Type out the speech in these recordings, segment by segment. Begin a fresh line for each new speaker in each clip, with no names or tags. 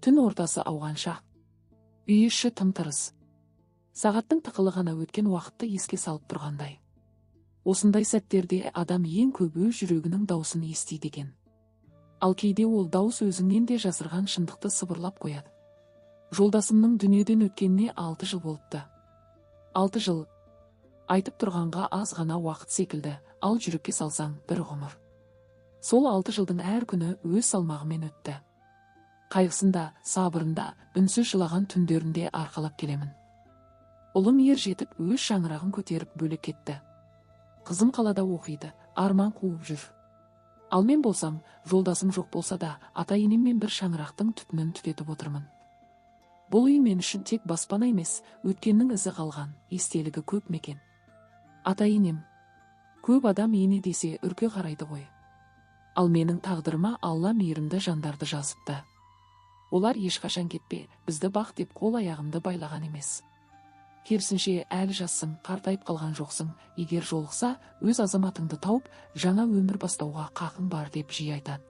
Түн ортасы ауған шақ. Үй іші тым-тырыс. Сағаттың тықылы ғана өткен уақытты еске салып тұрғандай. Осындай сәттерде адам ең көп өз жүрегінің даусын естиді екен. Ал кейде ол дауыс өзіңнен де жасырған шындықты сыбырлап қояды. Жолдасымның дүниеден өткеніне 6 жыл болыпты. 6 жыл. Айтып тұрғанға аз ғана уақыт секілді, ал жүрекке салсаң бір ғұмыр. Сол 6 жылдың әр күні өз салмағымен өтті. Қайғысында, сабырында, үнсіз жылаған түндерінде арқалап келемін. Ұлым ер жетіп өз шаңырағын көтеріп бөлек кетті. Қызым қалада оқиды, арман қуып жүр. Ал мен болсам, жолдасым жоқ болса да, ата-енеммен бір шаңырақтың түтінін түтетіп отырмын. Бұл үй мен үшін тек баспана емес, өткеннің ізі қалған, естелігі көп мекен. Ата-енем. Көп адам ене десе үрке қарайды ғой. Ал менің тағдырыма Алла мейірімді жандарды жазыпты. Олар ешқашан кетпе, бізді бақ деп қол аяғымды байлаған емес. Керісінше әлі жассың, қартайып қалған жоқсың, егер жолықса, өз азаматыңды тауып, жаңа өмір бастауға қақың бар деп жиі айтады.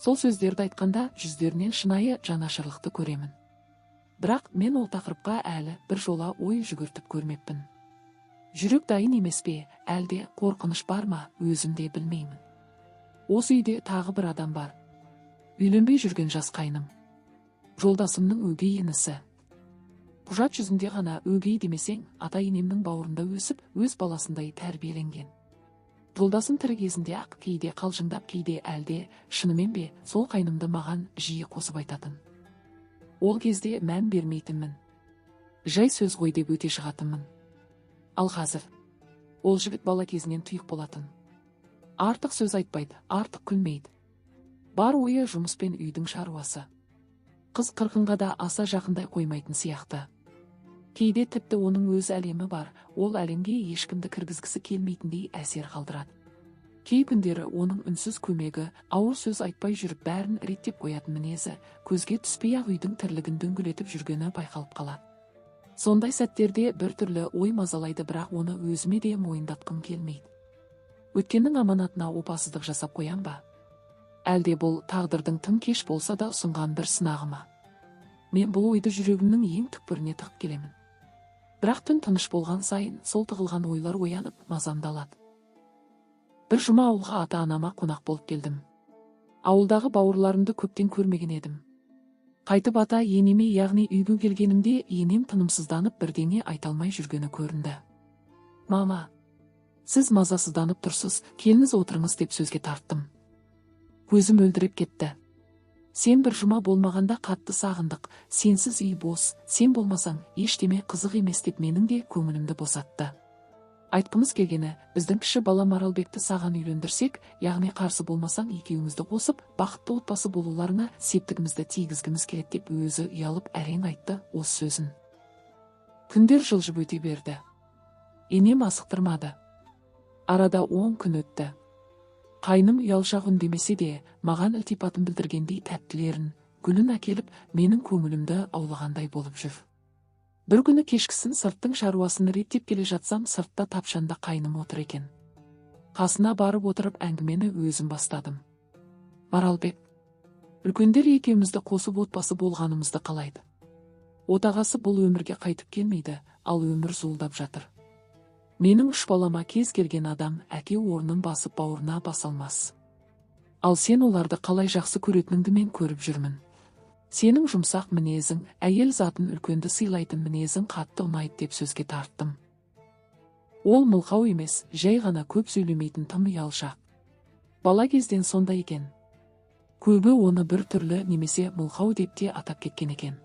Сол сөздерді айтқанда жүздерінен шынайы жанашырлықты көремін. Бірақ мен ол тақырыпқа әлі бір жола ой жүгіртіп көрмеппін. Жүрек дайын емес пе, әлде қорқыныш бар ма, өзім де білмеймін. Осы үйде тағы бір адам бар. Үйленбей жүрген жас қайным. Жолдасымның өгей інісі. Құжат жүзінде ғана өгей демесең, ата-енемнің бауырында өсіп, өз баласындай тәрбиеленген. Жолдасым тірі кезінде ақ кейде қалжыңдап, кейде әлде, шынымен бе, сол қайнымды маған жиі қосып айтатын. Ол кезде мән бермейтінмін. Жай сөз ғой деп өте шығатынмын. Ал қазір, ол жігіт бала кезінен тұйық болатын. Артық сөз айтпайды, артық күлмейді. Бар ойы жұмыс пен үйдің шаруасы. Қыз қырқынға да аса жақындай қоймайтын сияқты. Кейде тіпті оның өз әлемі бар, ол әлемге ешкімді кіргізгісі келмейтіндей әсер қалдырады. Кей күндері оның үнсіз көмегі, ауыр сөз айтпай жүріп бәрін реттеп қоятын мінезі, көзге түспей-ақ үйдің тірлігін дөңгелетіп жүргені байқалып қалады. Сондай сәттерде бір түрлі ой мазалайды, бірақ оны өзіме де мойындатқым келмейді. Өткеннің аманатына опасыздық жасап қоям ба? Әлде бұл тағдырдың тым кеш болса да ұсынған бір сынағы ма? Мен бұл ойды жүрегімнің ең түкпіріне тығып келемін. Бірақ түн тыныш болған сайын сол тығылған ойлар оянып мазамды алады. Бір жұма ауылға ата-анама қонақ болып келдім. Ауылдағы бауырларымды көптен көрмеген едім. Қайтып ата-енеме, яғни үйге келгенімде енем тынымсызданып бірдеңе айта алмай жүргені көрінді. Мама, сіз мазасызданып тұрсыз, келіңіз отырыңыз деп сөзге тарттым. Көзім мөлдіреп кетті. Сен бір жұма болмағанда қатты сағындық, сенсіз үй бос, сен болмасаң ештеме қызық емес деп менің де көңілімді босатты. Айтқымыз келгені, біздің кіші бала Маралбекті саған үйлендірсек, яғни қарсы болмасаң екеуіңізді қосып, бақытты отбасы болуларына септігімізді тигізгіміз келеді деп өзі ұялып әрең айтты осы сөзін. Күндер жылжып өте берді. Енем асықтырмады. Арада 10 күн өтті. Қайным ұялшақ үндемесе де, маған ілтипатын білдіргендей тәттілерін, гүлін әкеліп, менің көңілімді аулағандай болып жүр. Бір күні кешкісін сырттың шаруасын реттеп келе жатсам, сыртта тапшанда қайным отыр екен. Қасына барып отырып әңгімені өзім бастадым. Маралбек, үлкендер екеумізді қосып отбасы болғанымызды қалайды. Отағасы бұл өмірге қайтып келмейді, ал өмір зуылдап жатыр. Менің 3 балама кез келген адам әке орнын басып бауырына баса алмас. Ал сен оларды қалай жақсы көретініңді мен көріп жүрмін. Сенің жұмсақ мінезің, әйел затын үлкенді сыйлайтын мінезің қатты ұнайды деп сөзге тарттым. Ол мылқау емес, жай ғана көп сөйлемейтін тым ұялшақ. Бала кезден сонда екен. Көбі оны бір түрлі немесе мылқау деп те атап кеткен екен.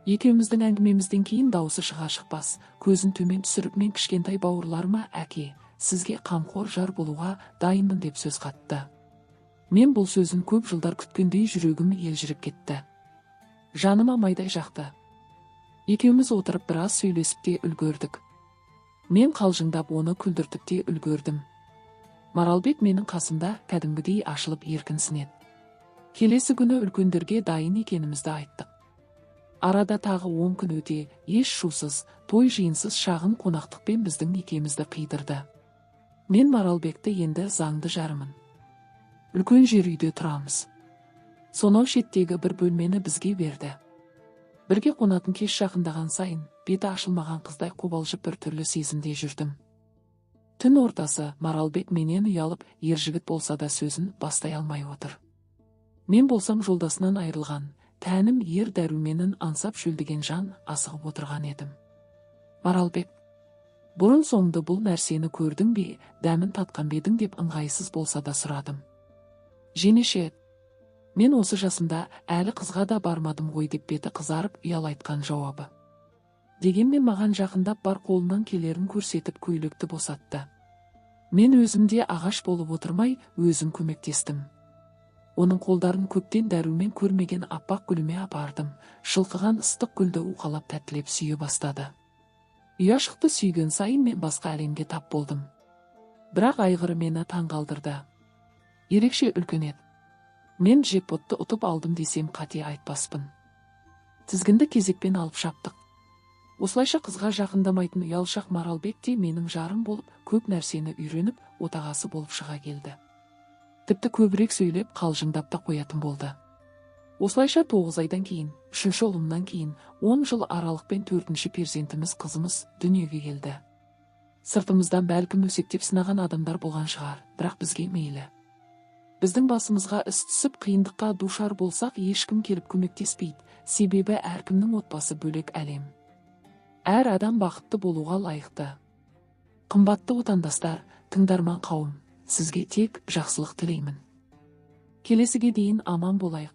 Екеуміздің әңгімемізден кейін дауысы шыға-шықпас, көзін төмен түсіріп, мен кішкентай бауырларыма, әке, сізге қамқор жар болуға дайынмын деп сөз қатты. Мен бұл сөзін көп жылдар күткендей жүрегім елжіреп кетті. Жаныма майдай жақты. Екеуміз отырып біраз сөйлесіп те үлгердік. Мен қалжыңдап оны күлдіртіп те үлгердім. Маралбек менің қасымда кәдімгідей ашылып еркінсінеді. Келесі күні үлкендерге дайын екенімізді айттық. Арада тағы 10 күн өте, еш шусыз, той жиынсыз шағын қонақтықпен біздің некемізді қидырды. Мен Маралбекті енді заңды жарымын. Үлкен жер үйде тұрамыз. Сонау шеттегі бір бөлмені бізге берді. Бірге қонатын кеш жақындаған сайын, беті ашылмаған қыздай қобалжып бір түрлі сезімде жүрдім. Түн ортасы, Маралбек менен ұялып, ержігіт болса да сөзін бастай алмай отыр. Мен болсам жолдасынан айырылған, тәнім ер дәруменін аңсап шөлдеген жан асығып отырған едім. Маралбек, бұрын соңды бұл нәрсені көрдің бе, дәмін татқан бедің деп ыңғайсыз болса да сұрадым. Жеңеше, мен осы жасымда әлі қызға да бармадым ғой деп беті қызарып ұял айтқан жауабы. Дегенмен маған жақындап бар қолынан келерін көрсетіп көйлекті босатты. Мен өзімде ағаш болып отырмай, өзім көмектестім. Оның қолдарын көптен дәрумен көрмеген аппақ гүліме апардым. Шылқыған ыстық гүлді уқалап тәттілеп сүйе бастады. Ұяшықты сүйген сайын мен басқа әлемге тап болдым. Бірақ айғыры мені таңғалдырды. Ерекше үлкен еді. Мен джекпотты ұтып алдым десем қате айтпаспын. Тізгінді кезекпен алып шаптық. Осылайша қызға жақындамайтын ұялшақ Маралбек те менің жарым болып, көп нәрсені үйреніп, отағасы болып шыға келді. Тіпті көбірек сөйлеп, қалжыңдап та қоятын болды. Осылайша 9 айдан кейін, 3-ші ұлымнан кейін, 10 жыл аралықпен 4-ші перзентіміз қызымыз дүниеге келді. Сыртымыздан бәлкім өсектеп сынаған адамдар болған шығар, бірақ бізге мейлі. Біздің басымызға іс түсіп қиындыққа душар болсақ, ешкім келіп көмектеспейді, себебі әркімнің отбасы бөлек әлем. Әр адам бақытты болуға лайықты. Қымбатты отандастар, тыңдарман қауым, сізге тек жақсылық тілеймін. Келесіге дейін аман болайық.